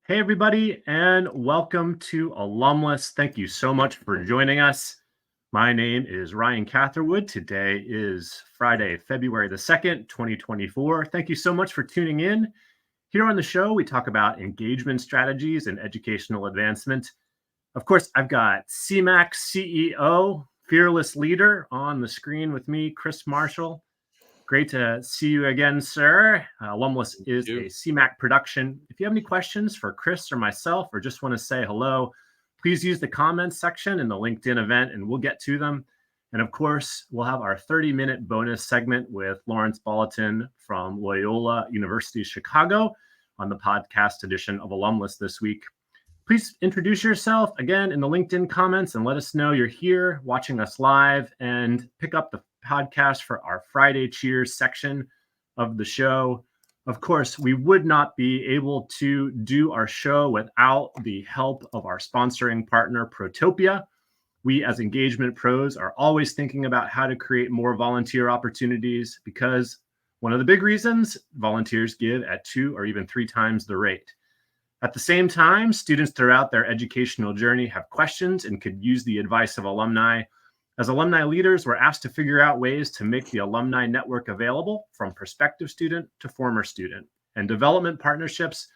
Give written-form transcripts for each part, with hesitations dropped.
Hey, everybody, and welcome to Alumless. Thank you so much for joining us. My name is Ryan Catherwood. Today is Friday, February the 2nd, 2024. Thank you so much for tuning in. Here on the show, we talk about engagement strategies and educational advancement. Of course, I've got CMAC CEO, fearless leader on the screen with me, Chris Marshall. Great to see you again, sir. Alumless is a CMAC production. If you have any questions for Chris or myself, or just want to say hello, please use the comments section in the LinkedIn event and we'll get to them. And of course, we'll have our 30-minute bonus segment with Laurence Bolotin from Loyola University Chicago on the podcast edition of Alumless this week. Please introduce yourself again in the LinkedIn comments and let us know you're here watching us live, and pick up the podcast for our Friday Cheers section of the show. Of course, we would not be able to do our show without the help of our sponsoring partner, Protopia. We as engagement pros are always thinking about how to create more volunteer opportunities, because one of the big reasons volunteers give at 2 or even 3 times the rate. At the same time, students throughout their educational journey have questions and could use the advice of alumni. As alumni leaders, we're asked to figure out ways to make the alumni network available from prospective student to former student, and develop partnerships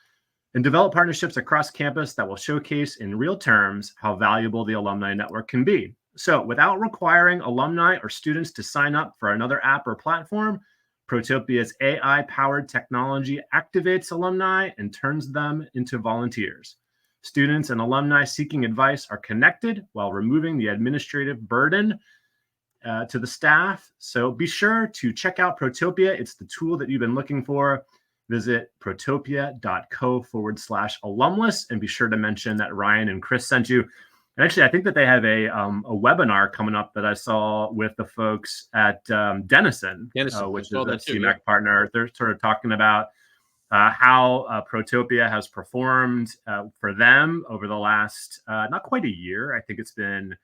across campus that will showcase in real terms how valuable the alumni network can be. So without requiring alumni or students to sign up for another app or platform, Protopia's AI-powered technology activates alumni and turns them into volunteers. Students and alumni seeking advice are connected while removing the administrative burden to the staff. So be sure to check out Protopia. It's the tool that you've been looking for. Visit protopia.co/alumless and be sure to mention that Ryan and Chris sent you. And actually, I think that they have a webinar coming up that I saw with the folks at Denison, which is a CMAC partner. They're sort of talking about how Protopia has performed for them over the last not quite a year. I think it's been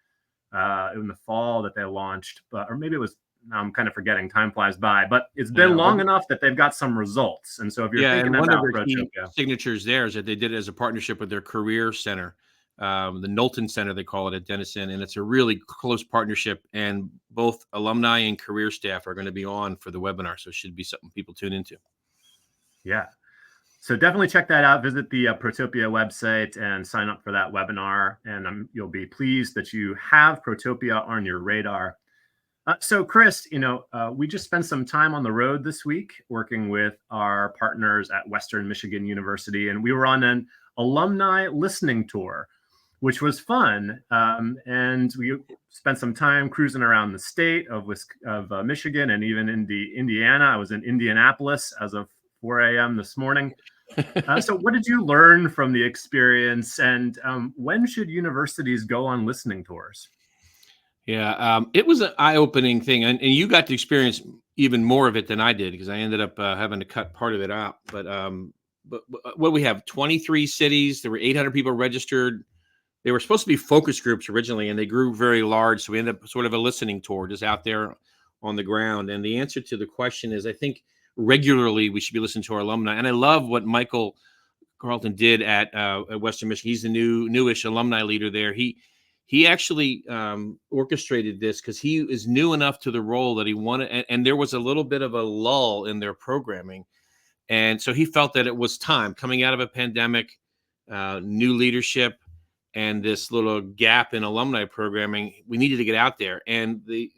in the fall that they launched, or maybe it was, I'm kind of forgetting, time flies by, but it's been long enough that they've got some results. And so if you're thinking about Protopia, signatures there is that they did it as a partnership with their career center, the Knowlton Center, they call it at Denison. And it's a really close partnership, and both alumni and career staff are going to be on for the webinar. So it should be something people tune into. Yeah. So definitely check that out. Visit the Protopia website and sign up for that webinar. And you'll be pleased that you have Protopia on your radar. So Chris, we just spent some time on the road this week working with our partners at Western Michigan University, and we were on an alumni listening tour, which was fun. And we spent some time cruising around the state of Michigan and even in Indiana. I was in Indianapolis as of 4 a.m. this morning. So what did you learn from the experience, and when should universities go on listening tours? Yeah, it was an eye-opening thing, and you got to experience even more of it than I did, because I ended up having to cut part of it out. But what we have, 23 cities, there were 800 people registered. They were supposed to be focus groups originally, and they grew very large, so we ended up sort of a listening tour just out there on the ground. And the answer to the question is, I think regularly we should be listening to our alumni. And I love what Michael Carlton did at Western Michigan. He's the newish alumni leader there. He actually orchestrated this because he is new enough to the role that he wanted, and there was a little bit of a lull in their programming. And so he felt that it was time, coming out of a pandemic, new leadership, and this little gap in alumni programming, we needed to get out there. And the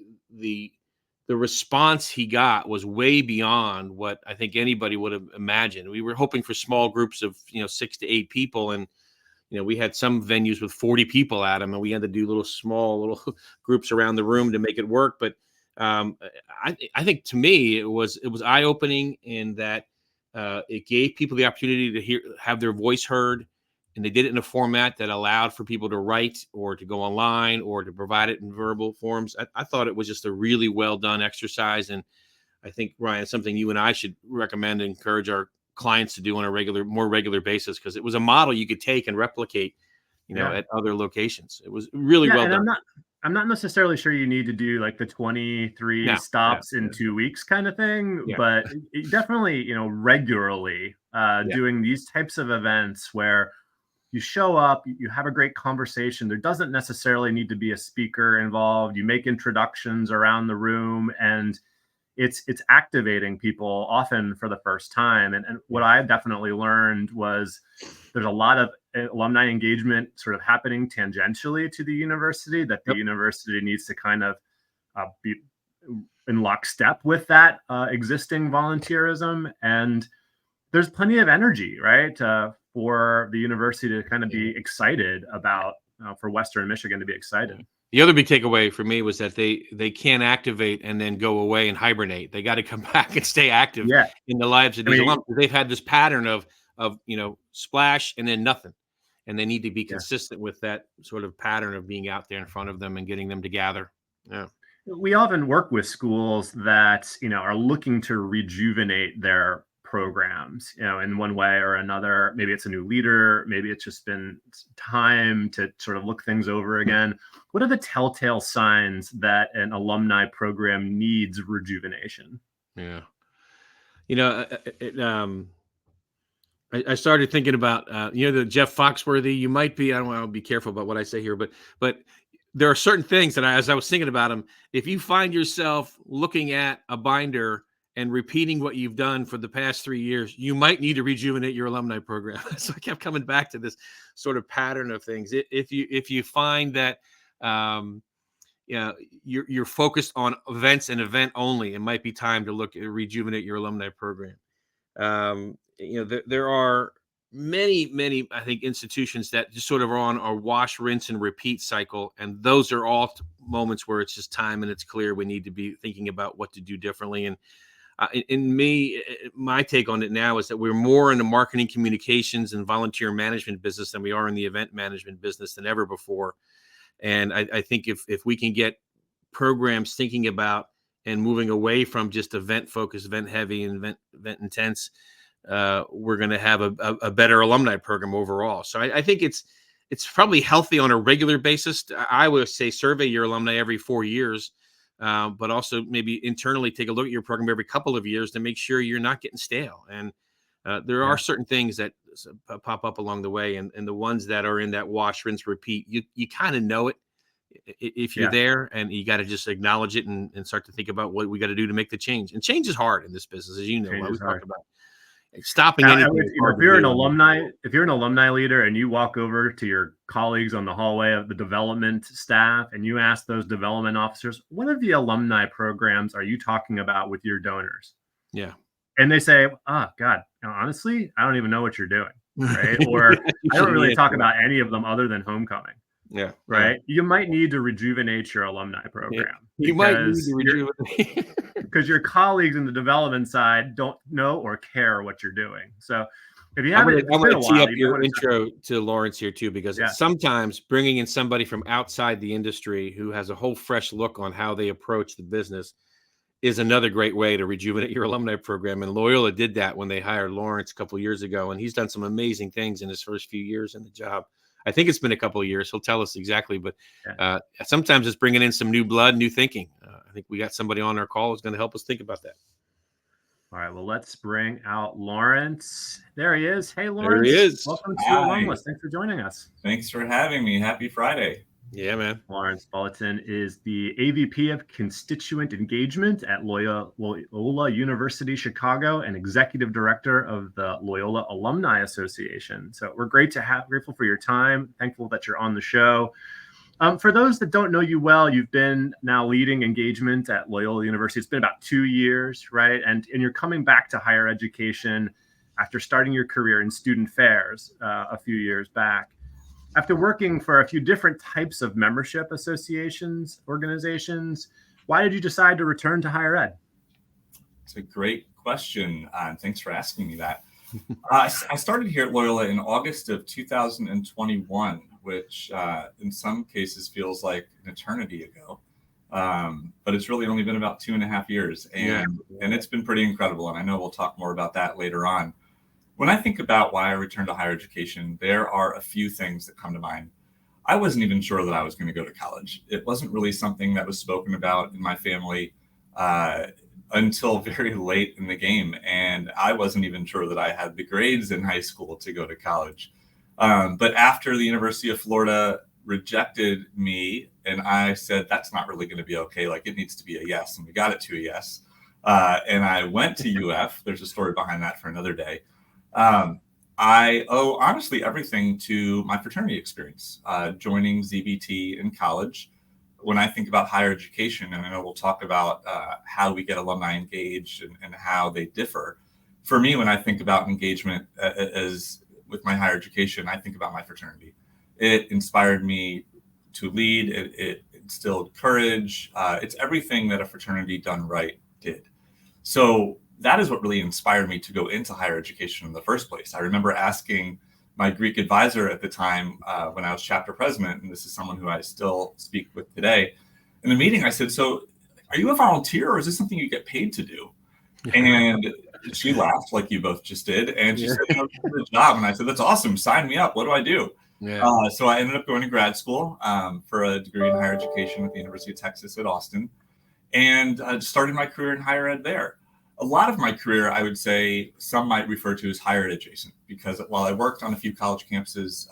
response he got was way beyond what I think anybody would have imagined. We were hoping for small groups of 6 to 8 people, and we had some venues with 40 people at them, and we had to do small groups around the room to make it work. But I think, to me, it was eye-opening in that it gave people the opportunity to have their voice heard, and they did it in a format that allowed for people to write or to go online or to provide it in verbal forms. I thought it was just a really well done exercise, and I think, Ryan, it's something you and I should recommend and encourage our clients to do on a more regular basis, because it was a model you could take and replicate, at other locations. It was really well done. I'm not necessarily sure you need to do like the 23 stops in 2 weeks kind of thing, but definitely, regularly doing these types of events where you show up, you have a great conversation. There doesn't necessarily need to be a speaker involved. You make introductions around the room, and it's activating people often for the first time. And what I definitely learned was there's a lot of alumni engagement sort of happening tangentially to the university that the university needs to kind of be in lockstep with that existing volunteerism. And there's plenty of energy, right, for the university to kind of be excited about, for Western Michigan to be excited. The other big takeaway for me was that they can't activate and then go away and hibernate. They got to come back and stay active in the lives of these alumni. They've had this pattern of splash and then nothing, and they need to be consistent with that sort of pattern of being out there in front of them and getting them to gather. Yeah. We often work with schools that are looking to rejuvenate their programs, in one way or another. Maybe it's a new leader, maybe it's just been time to sort of look things over again. What are the telltale signs that an alumni program needs rejuvenation? Yeah. I started thinking about, the Jeff Foxworthy. You might be, I don't want to be careful about what I say here, but there are certain things that as I was thinking about them, if you find yourself looking at a binder and repeating what you've done for the past 3 years, you might need to rejuvenate your alumni program. So I kept coming back to this sort of pattern of things. If you find that, you're focused on events and event only, it might be time to look at rejuvenate your alumni program. There are many, I think, institutions that just sort of are on a wash, rinse, and repeat cycle. And those are all moments where it's just time and it's clear we need to be thinking about what to do differently. And my take on it now is that we're more in the marketing, communications, and volunteer management business than we are in the event management business than ever before. And I think if we can get programs thinking about and moving away from just event focused, event heavy, and event intense, we're going to have a better alumni program overall. So I think it's probably healthy on a regular basis. I would say survey your alumni every 4 years. But also maybe internally take a look at your program every couple of years to make sure you're not getting stale. And there are certain things that pop up along the way. And the ones that are in that wash, rinse, repeat, you kind of know it if you're there, and you got to just acknowledge it and start to think about what we got to do to make the change. And change is hard in this business, as you know. We talked about stopping anything. If you're an alumni leader and you walk over to your colleagues on the hallway of the development staff and you ask those development officers, what are the alumni programs are you talking about with your donors? Yeah. And they say, oh God, honestly, I don't even know what you're doing. Right. Or I don't really talk about any of them other than homecoming. Yeah. Right. Yeah. You might need to rejuvenate your alumni program. Yeah. You might need to rejuvenate because your colleagues in the development side don't know or care what you're doing. So if you haven't, I'm going to tee up your intro to Laurence here too, because sometimes bringing in somebody from outside the industry who has a whole fresh look on how they approach the business is another great way to rejuvenate your alumni program. And Loyola did that when they hired Laurence a couple of years ago, and he's done some amazing things in his first few years in the job. I think it's been a couple of years. He'll tell us exactly, but sometimes it's bringing in some new blood, new thinking. I think we got somebody on our call who's going to help us think about that. All right, well, let's bring out Laurence. There he is. Hey, Laurence. There he is. Welcome to Alumless. Thanks for joining us. Thanks for having me. Happy Friday. Yeah, man. Laurence Bolotin is the AVP of Constituent Engagement at Loyola University Chicago and Executive Director of the Loyola Alumni Association. So we're grateful for your time. Thankful that you're on the show. For those that don't know you well, you've been now leading engagement at Loyola University. It's been about 2 years, right? And you're coming back to higher education after starting your career in student affairs a few years back. After working for a few different types of membership associations, organizations, why did you decide to return to higher ed? It's a great question. Thanks for asking me that. I started here at Loyola in August of 2021, which in some cases feels like an eternity ago. But it's really only been about 2.5 years. And it's been pretty incredible. And I know we'll talk more about that later on. When I think about why I returned to higher education, there are a few things that come to mind. I wasn't even sure that I was going to go to college. It wasn't really something that was spoken about in my family. until very late in the game. And I wasn't even sure that I had the grades in high school to go to college. But after the University of Florida rejected me, and I said, that's not really going to be okay. Like, it needs to be a yes. And we got it to a yes. And I went to UF. There's a story behind that for another day. I owe honestly everything to my fraternity experience, joining ZBT in college. When I think about higher education, and I know we'll talk about how we get alumni engaged and how they differ. For me, when I think about engagement as with my higher education, I think about my fraternity. It inspired me to lead. It instilled courage. It's everything that a fraternity done right did. So that is what really inspired me to go into higher education in the first place. I remember asking my Greek advisor at the time when I was chapter president, and this is someone who I still speak with today. In the meeting, I said, so are you a volunteer or is this something you get paid to do? And she laughed like you both just did. And she said, no, it's a job. And I said, that's awesome. Sign me up. What do I do? Yeah. So I ended up going to grad school for a degree in higher education at the University of Texas at Austin, and started my career in higher ed there. A lot of my career, I would say, some might refer to as higher ed adjacent, because while I worked on a few college campuses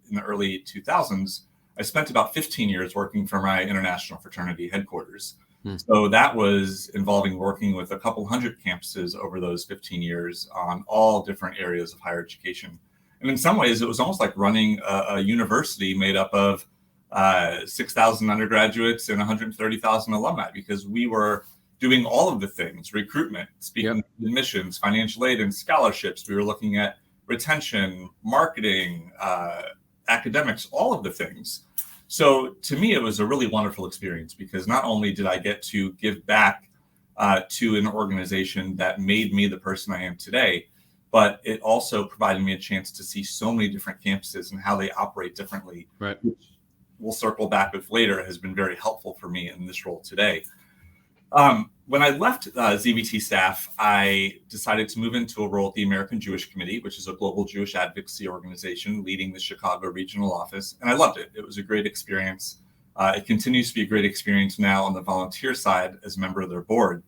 in the early 2000s, I spent about 15 years working for my international fraternity headquarters. So that was involving working with a couple hundred campuses over those 15 years on all different areas of higher education. And in some ways, it was almost like running a university made up of 6,000 undergraduates and 130,000 alumni, because we were doing all of the things: recruitment, speaking admissions, financial aid, and scholarships. We were looking at retention, marketing, academics, all of the things. So to me, it was a really wonderful experience, because not only did I get to give back to an organization that made me the person I am today, but it also provided me a chance to see so many different campuses and how they operate differently, right, which we'll circle back with later, has been very helpful for me in this role today. When I left ZBT staff, I decided to move into a role at the American Jewish Committee, which is a global Jewish advocacy organization leading the Chicago regional office. And I loved it. It was a great experience. It continues to be a great experience now on the volunteer side as a member of their board.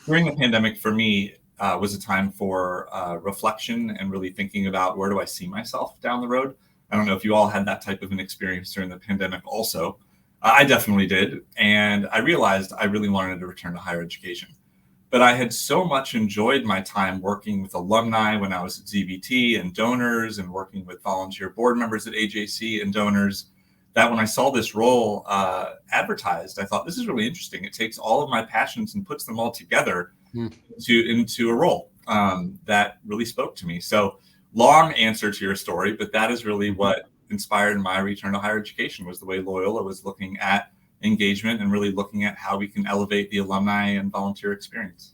During the pandemic, for me, was a time for reflection and really thinking about, where do I see myself down the road? I don't know if you all had that type of an experience during the pandemic also. I definitely did. And I realized I really wanted to return to higher education. But I had so much enjoyed my time working with alumni when I was at ZBT and donors, and working with volunteer board members at AJC and donors, that when I saw this role advertised, I thought, this is really interesting. It takes all of my passions and puts them all together into a role that really spoke to me. So long answer to your story, but that is really what inspired my return to higher education, was the way Loyola was looking at engagement and really looking at how we can elevate the alumni and volunteer experience.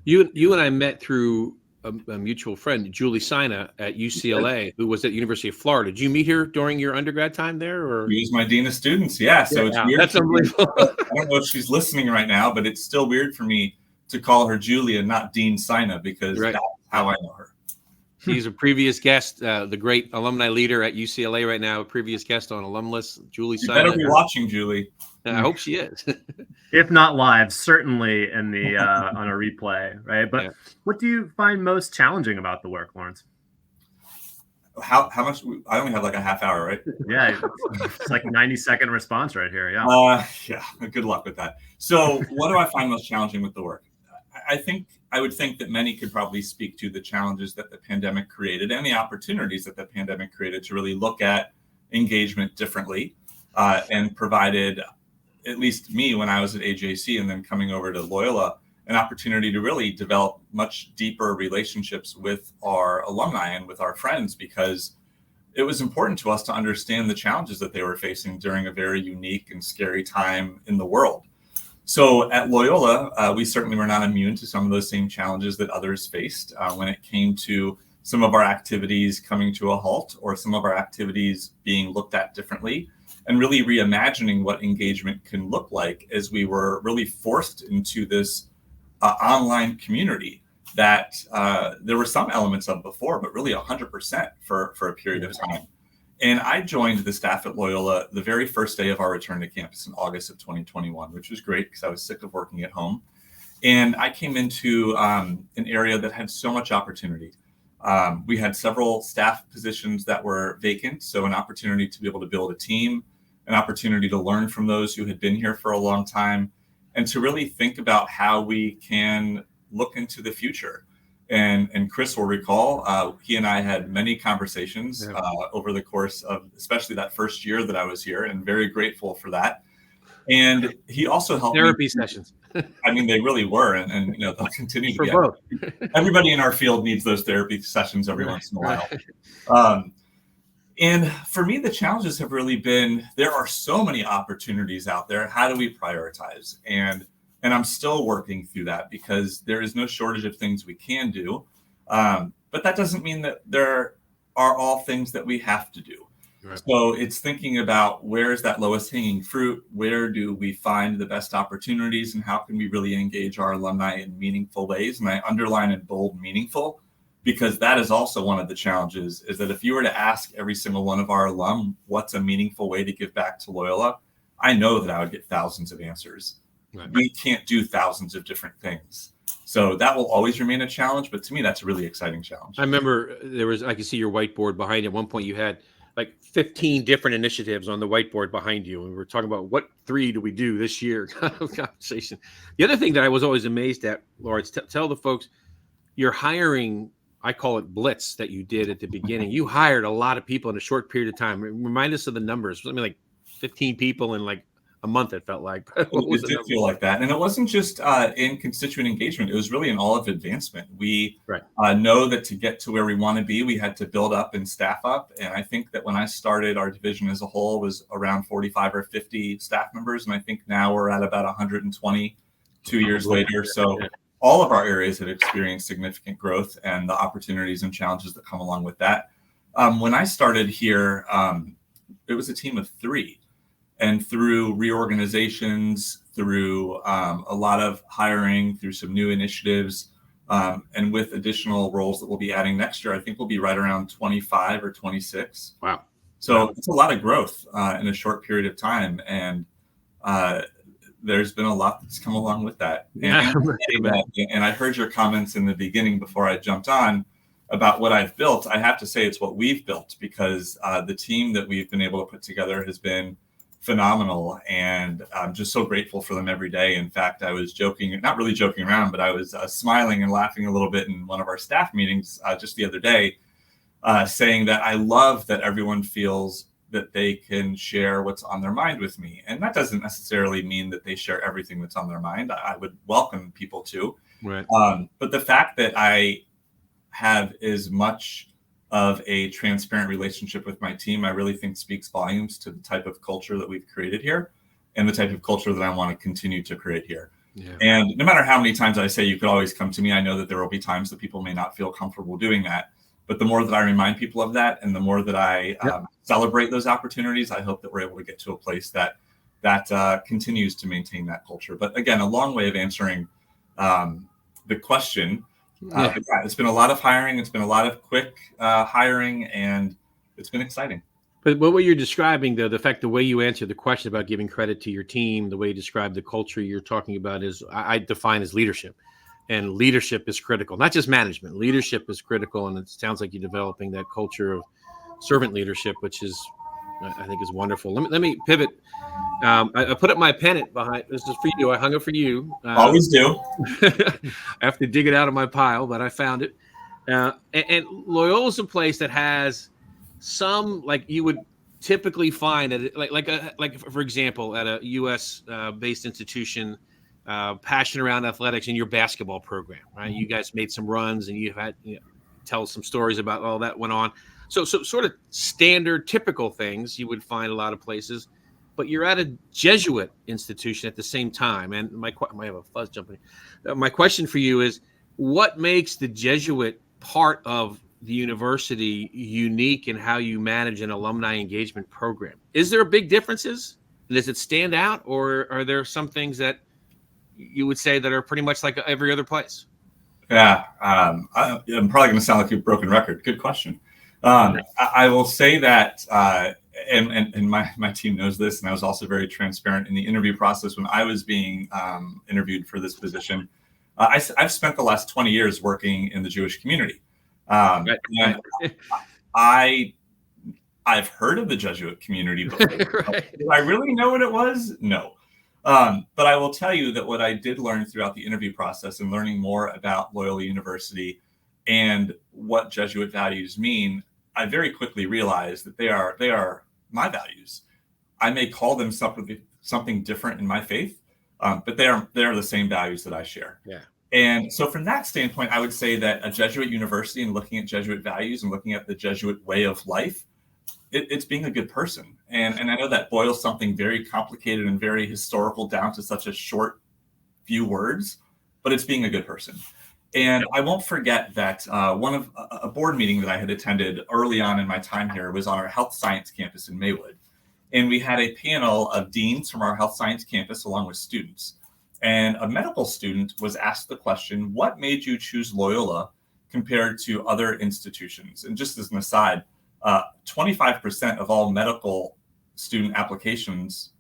You and I met through a mutual friend, Julie Sina at UCLA, who was at University of Florida. Did you meet her during your undergrad time there? Or She was my dean of students. Yeah. So it's weird. That's unbelievable. I don't know if she's listening right now, but it's still weird for me to call her Julie and not Dean Sina, because that's how I know her. She's a previous guest, the great alumni leader at UCLA right now, a previous guest on Alumless, Julie Sina. You better be watching, Julie. I hope she is. If not live, certainly in the on a replay, right? But what do you find most challenging about the work, Laurence? How much? I only have like a half hour, right? Yeah, it's like 90-second response right here. Yeah. Good luck with that. So, what do I find most challenging with the work? I would think that many could probably speak to the challenges that the pandemic created and the opportunities that the pandemic created to really look at engagement differently, and provided, at least me when I was at AJC and then coming over to Loyola, an opportunity to really develop much deeper relationships with our alumni and with our friends, because it was important to us to understand the challenges that they were facing during a very unique and scary time in the world. So at Loyola, we certainly were not immune to some of those same challenges that others faced when it came to some of our activities coming to a halt, or some of our activities being looked at differently, and really reimagining what engagement can look like as we were really forced into this online community that there were some elements of before, but really 100% for a period of time. And I joined the staff at Loyola the very first day of our return to campus in August of 2021, which was great because I was sick of working at home. And I came into an area that had so much opportunity. We had several staff positions that were vacant, so an opportunity to be able to build a team, an opportunity to learn from those who had been here for a long time, and to really think about how we can look into the future. And Chris will recall, he and I had many conversations over the course of especially that first year that I was here, and very grateful for that. And he also helped therapy sessions. I mean, they really were, and they'll continue to For be. both. Everybody in our field needs those therapy sessions every once in a while. And for me, the challenges have really been, there are so many opportunities out there. How do we prioritize? And I'm still working through that, because there is no shortage of things we can do. But that doesn't mean that there are all things that we have to do. Right. So it's thinking about, where's that lowest hanging fruit? Where do we find the best opportunities, and how can we really engage our alumni in meaningful ways? And I underline in bold, meaningful, because that is also one of the challenges, is that if you were to ask every single one of our alum, what's a meaningful way to give back to Loyola? I know that I would get thousands of answers. Right. We can't do thousands of different things. So that will always remain a challenge. But to me, that's a really exciting challenge. I remember I could see your whiteboard behind you. At one point you had like 15 different initiatives on the whiteboard behind you. And we were talking about what 3 do we do this year kind of conversation. The other thing that I was always amazed at, Laurence, tell the folks, you're hiring, I call it blitz, that you did at the beginning. You hired a lot of people in a short period of time. Remind us of the numbers. I mean, like 15 people in like a month, it felt like. It did feel like that. And it wasn't just in constituent engagement. It was really in all of advancement. We know that to get to where we want to be, we had to build up and staff up. And I think that when I started, our division as a whole was around 45 or 50 staff members. And I think now we're at about 120 2 years later. So all of our areas have experienced significant growth, and the opportunities and challenges that come along with that. When I started here, it was a team of 3. And through reorganizations, through a lot of hiring, through some new initiatives, and with additional roles that we'll be adding next year, I think we'll be right around 25 or 26. Wow. So it's a lot of growth in a short period of time. And there's been a lot that's come along with that. And I heard your comments in the beginning before I jumped on about what I've built. I have to say it's what we've built, because the team that we've been able to put together has been phenomenal, and I'm just so grateful for them every day. In fact, I was joking, not really joking around, but I was smiling and laughing a little bit in one of our staff meetings just the other day, saying that I love that everyone feels that they can share what's on their mind with me. And that doesn't necessarily mean that they share everything that's on their mind. I would welcome people to. Right. But the fact that I have as much of a transparent relationship with my team, I really think speaks volumes to the type of culture that we've created here, and the type of culture that I want to continue to create here. Yeah. And no matter how many times I say you could always come to me, I know that there will be times that people may not feel comfortable doing that. But the more that I remind people of that, and the more that I celebrate those opportunities, I hope that we're able to get to a place that continues to maintain that culture. But again, a long way of answering the question. It's been a lot of hiring. It's been a lot of quick hiring, and it's been exciting. But what you're describing, though, the way you answer the question about giving credit to your team, the way you describe the culture you're talking about is, I define as leadership. And leadership is critical, not just management. Leadership is critical, and it sounds like you're developing that culture of servant leadership, which is, I think, is wonderful. Let me pivot. I put up my pennant behind. This is for you. I hung it for you. Always do. I have to dig it out of my pile, but I found it. And Loyola is a place that has some, like you would typically find at like for example, at a U.S. based institution, passion around athletics in your basketball program, right? You guys made some runs, and you've had tell some stories about all that went on. So sort of standard, typical things you would find a lot of places. But you're at a Jesuit institution at the same time. And I have a fuzz jumping. My question for you is, what makes the Jesuit part of the university unique in how you manage an alumni engagement program? Is there big differences? Does it stand out? Or are there some things that you would say that are pretty much like every other place? Yeah, I'm probably going to sound like a broken record. Good question. I will say that, and my team knows this, and I was also very transparent in the interview process when I was being interviewed for this position. I've spent the last 20 years working in the Jewish community. Right. And I've heard of the Jesuit community before. Right. Do I really know what it was? No. But I will tell you that what I did learn throughout the interview process and learning more about Loyola University and what Jesuit values mean, I very quickly realized that they are my values. I may call them something different in my faith, but they are the same values that I share. Yeah. And so from that standpoint, I would say that a Jesuit university and looking at Jesuit values and looking at the Jesuit way of life, it's being a good person. And I know that boils something very complicated and very historical down to such a short few words, but it's being a good person. And I won't forget that a board meeting that I had attended early on in my time here was on our health science campus in Maywood. And we had a panel of deans from our health science campus along with students. And a medical student was asked the question, what made you choose Loyola compared to other institutions? And just as an aside, 25% of all medical student applications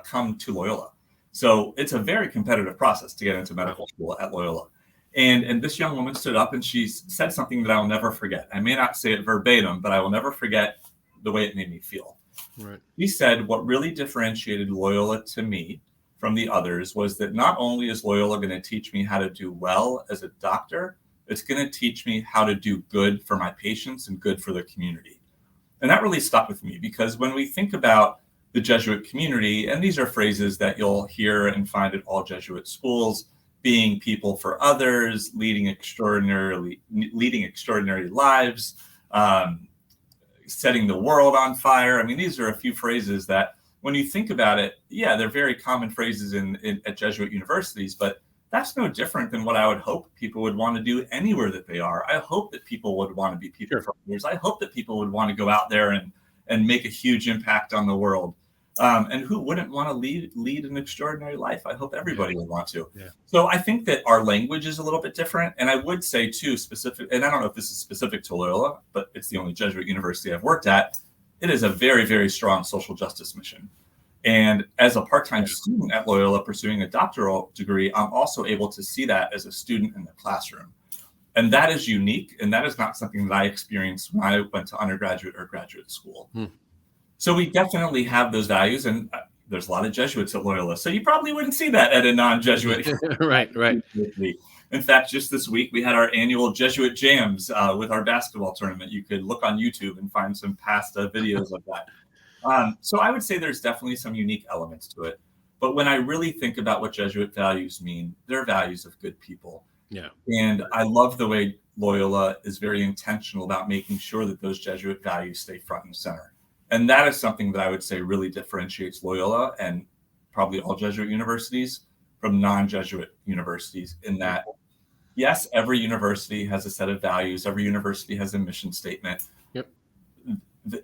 come to Loyola. So it's a very competitive process to get into medical school at Loyola. And this young woman stood up and she said something that I'll never forget. I may not say it verbatim, but I will never forget the way it made me feel. Right. He said, what really differentiated Loyola to me from the others was that not only is Loyola going to teach me how to do well as a doctor, it's going to teach me how to do good for my patients and good for the community. And that really stuck with me because when we think about the Jesuit community, and these are phrases that you'll hear and find at all Jesuit schools, being people for others, leading extraordinary lives, setting the world on fire. I mean, these are a few phrases that when you think about it, yeah, they're very common phrases at Jesuit universities, but that's no different than what I would hope people would want to do anywhere that they are. I hope that people would want to be people for others. I hope that people would want to go out there and make a huge impact on the world. And who wouldn't want to lead an extraordinary life? I hope everybody would want to. Yeah. So I think that our language is a little bit different. And I would say too, specific, and I don't know if this is specific to Loyola, but it's the only Jesuit university I've worked at. It is a very, very strong social justice mission. And as a part-time student at Loyola pursuing a doctoral degree, I'm also able to see that as a student in the classroom. And that is unique. And that is not something that I experienced when I went to undergraduate or graduate school. So we definitely have those values. And there's a lot of Jesuits at Loyola. So you probably wouldn't see that at a non-Jesuit. Right. In fact, just this week, we had our annual Jesuit Jams with our basketball tournament. You could look on YouTube and find some past videos of that. So I would say there's definitely some unique elements to it. But when I really think about what Jesuit values mean, they're values of good people. Yeah. And I love the way Loyola is very intentional about making sure that those Jesuit values stay front and center. And that is something that I would say really differentiates Loyola and probably all Jesuit universities from non-Jesuit universities in that, yes, every university has a set of values. Every university has a mission statement. Yep.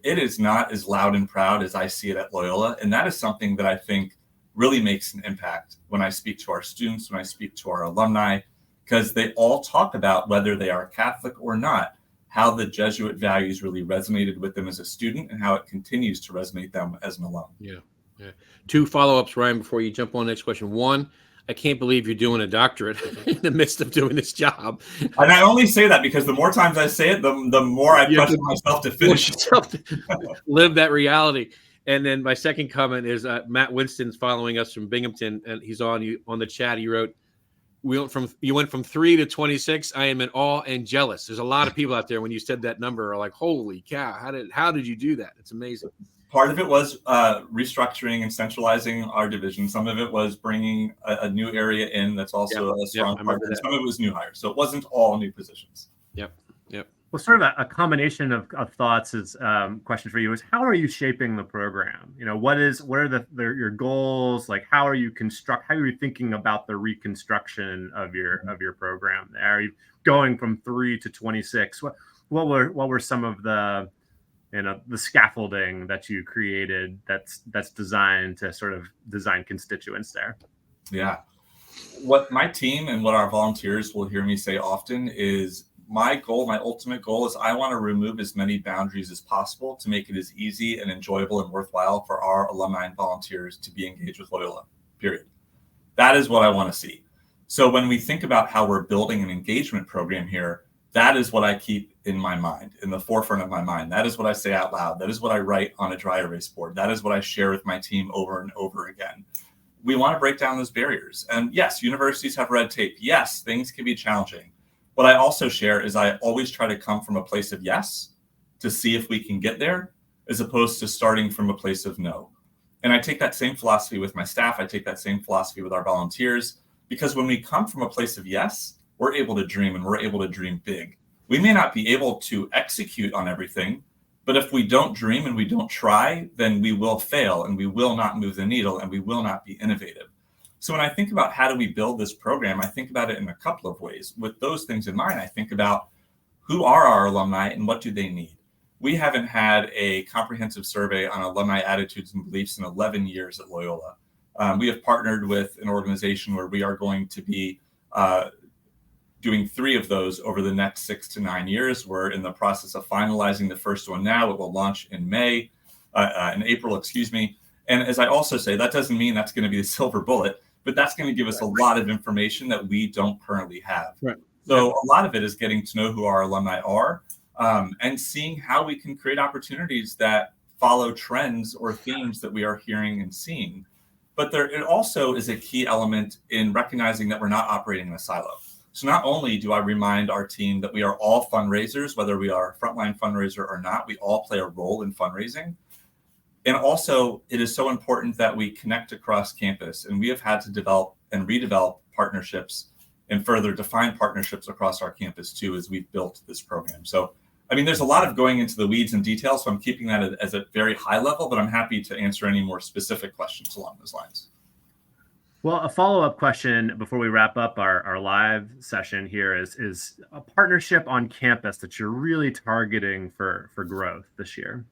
It is not as loud and proud as I see it at Loyola. And that is something that I think really makes an impact when I speak to our students, when I speak to our alumni, because they all talk about whether they are Catholic or not, how the Jesuit values really resonated with them as a student and how it continues to resonate them as an alum. Yeah. Two follow-ups, Ryan, before you jump on the next question. One, I can't believe you're doing a doctorate in the midst of doing this job. And I only say that because the more times I say it, the more I pressure myself to finish. Live that reality. And then my second comment is Matt Winston's following us from Binghamton, and he's on the chat. He wrote, you went from 3 to 26. I am in awe and jealous. There's a lot of people out there when you said that number are like, holy cow, how did you do that? It's amazing. Part of it was restructuring and centralizing our division. Some of it was bringing a new area in that's also a strong partner. Some of it was new hires. So it wasn't all new positions. Yep. Well, sort of a combination of thoughts is question for you is how are you shaping the program? You know, what are your goals? Like, how are you thinking about the reconstruction of your program there? Are you going from 3 to 26? What were some of the scaffolding that you created that's designed to sort of design constituents there? Yeah. What my team and what our volunteers will hear me say often is my ultimate goal is I want to remove as many boundaries as possible to make it as easy and enjoyable and worthwhile for our alumni and volunteers to be engaged with Loyola, period. That is what I want to see. So when we think about how we're building an engagement program here, that is what I keep in my mind, in the forefront of my mind. That is what I say out loud. That is what I write on a dry erase board. That is what I share with my team over and over again. We want to break down those barriers. And yes, universities have red tape. Yes, things can be challenging. What I also share is I always try to come from a place of yes to see if we can get there, as opposed to starting from a place of no. And I take that same philosophy with my staff. I take that same philosophy with our volunteers, because when we come from a place of yes, we're able to dream, and we're able to dream big. We may not be able to execute on everything, but if we don't dream and we don't try, then we will fail, and we will not move the needle, and we will not be innovative. So when I think about how do we build this program, I think about it in a couple of ways. With those things in mind, I think about who are our alumni and what do they need? We haven't had a comprehensive survey on alumni attitudes and beliefs in 11 years at Loyola. We have partnered with an organization where we are going to be doing 3 of those over the next 6 to 9 years. We're in the process of finalizing the first one now. It will launch in April, excuse me. And as I also say, that doesn't mean that's going to be the silver bullet, but that's going to give us a lot of information that we don't currently have. Right. So a lot of it is getting to know who our alumni are, and seeing how we can create opportunities that follow trends or themes that we are hearing and seeing. But it also is a key element in recognizing that we're not operating in a silo. So not only do I remind our team that we are all fundraisers, whether we are a frontline fundraiser or not, we all play a role in fundraising. And also, it is so important that we connect across campus. And we have had to develop and redevelop partnerships and further define partnerships across our campus too, as we've built this program. So, I mean, there's a lot of going into the weeds and details, so I'm keeping that as a very high level, but I'm happy to answer any more specific questions along those lines. Well, a follow-up question before we wrap up our live session here is a partnership on campus that you're really targeting for growth this year.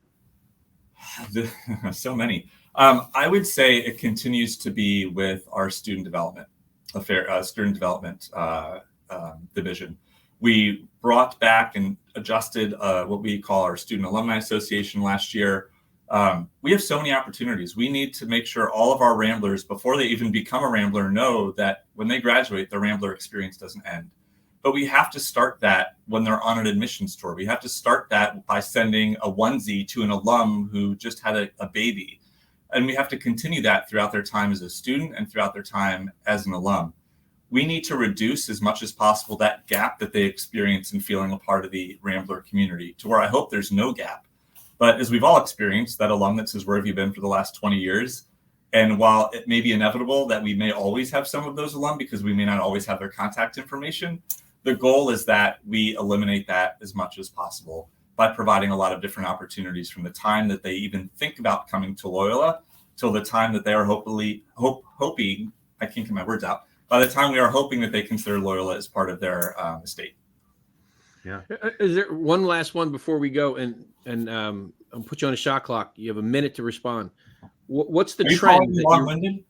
So many. I would say it continues to be with our student development division. We brought back and adjusted what we call our Student Alumni Association last year. We have so many opportunities. We need to make sure all of our Ramblers, before they even become a Rambler, know that when they graduate, their Rambler experience doesn't end. But we have to start that when they're on an admissions tour. We have to start that by sending a onesie to an alum who just had a baby. And we have to continue that throughout their time as a student and throughout their time as an alum. We need to reduce as much as possible that gap that they experience in feeling a part of the Rambler community, to where I hope there's no gap. But as we've all experienced, that alum that says, "Where have you been for the last 20 years?" And while it may be inevitable that we may always have some of those alum because we may not always have their contact information, the goal is that we eliminate that as much as possible by providing a lot of different opportunities from the time that they even think about coming to Loyola till the time that they are hoping, I can't get my words out, by the time we are hoping that they consider Loyola as part of their estate. Yeah. Is there one last one before we go and I'll put you on a shot clock? You have a minute to respond. What's the trend? Long-winded?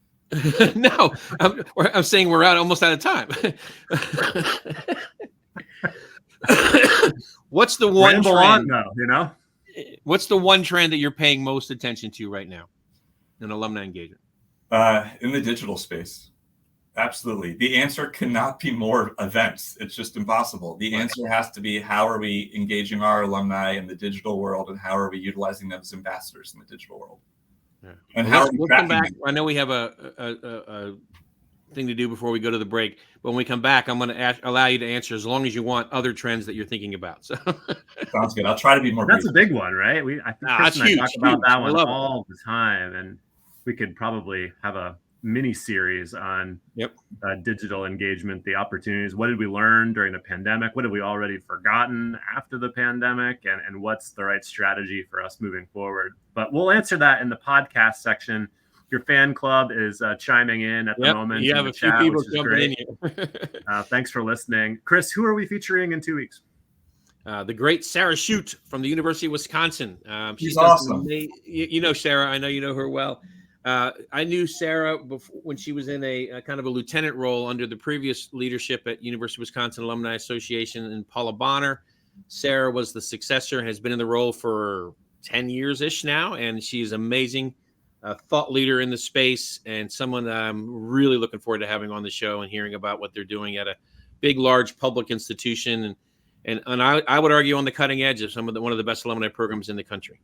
No, I'm saying we're almost out of time. What's the one trend? What's the one trend that you're paying most attention to right now in alumni engagement? In the digital space. Absolutely. The answer cannot be more events. It's just impossible. The answer has to be, how are we engaging our alumni in the digital world, and how are we utilizing them as ambassadors in the digital world? Yeah. And we'll come back. I know we have a thing to do before we go to the break. But when we come back, I'm going to allow you to answer, as long as you want, other trends that you're thinking about. So sounds good. I'll try to be more. That's a big one, right? I think Chris and I talk about that one all the time, and we could probably have a mini series on digital engagement, the opportunities. What did we learn during the pandemic? What have we already forgotten after the pandemic? And what's the right strategy for us moving forward? But we'll answer that in the podcast section. Your fan club is chiming in at the moment. You have a few people jumping in here. Thanks for listening. Chris, who are we featuring in 2 weeks? The great Sarah Shute from the University of Wisconsin. She's awesome. You know Sarah. I know you know her well. I knew Sarah when she was in a kind of a lieutenant role under the previous leadership at University of Wisconsin Alumni Association and Paula Bonner. Sarah was the successor and has been in the role for 10 years-ish now, and she's amazing. thought leader in the space and someone that I'm really looking forward to having on the show and hearing about what they're doing at a big, large public institution. And I would argue on the cutting edge of one of the best alumni programs in the country.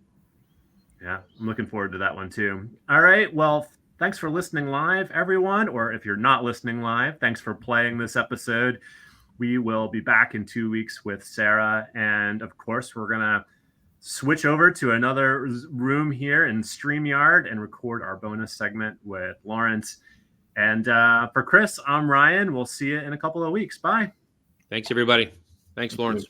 Yeah, I'm looking forward to that one too. All right. Well, thanks for listening live, everyone. Or if you're not listening live, thanks for playing this episode. We will be back in 2 weeks with Sarah. And of course, we're going to switch over to another room here in StreamYard and record our bonus segment with Laurence. And for Chris, I'm Ryan. We'll see you in a couple of weeks. Bye. Thanks, everybody. Thanks, Laurence.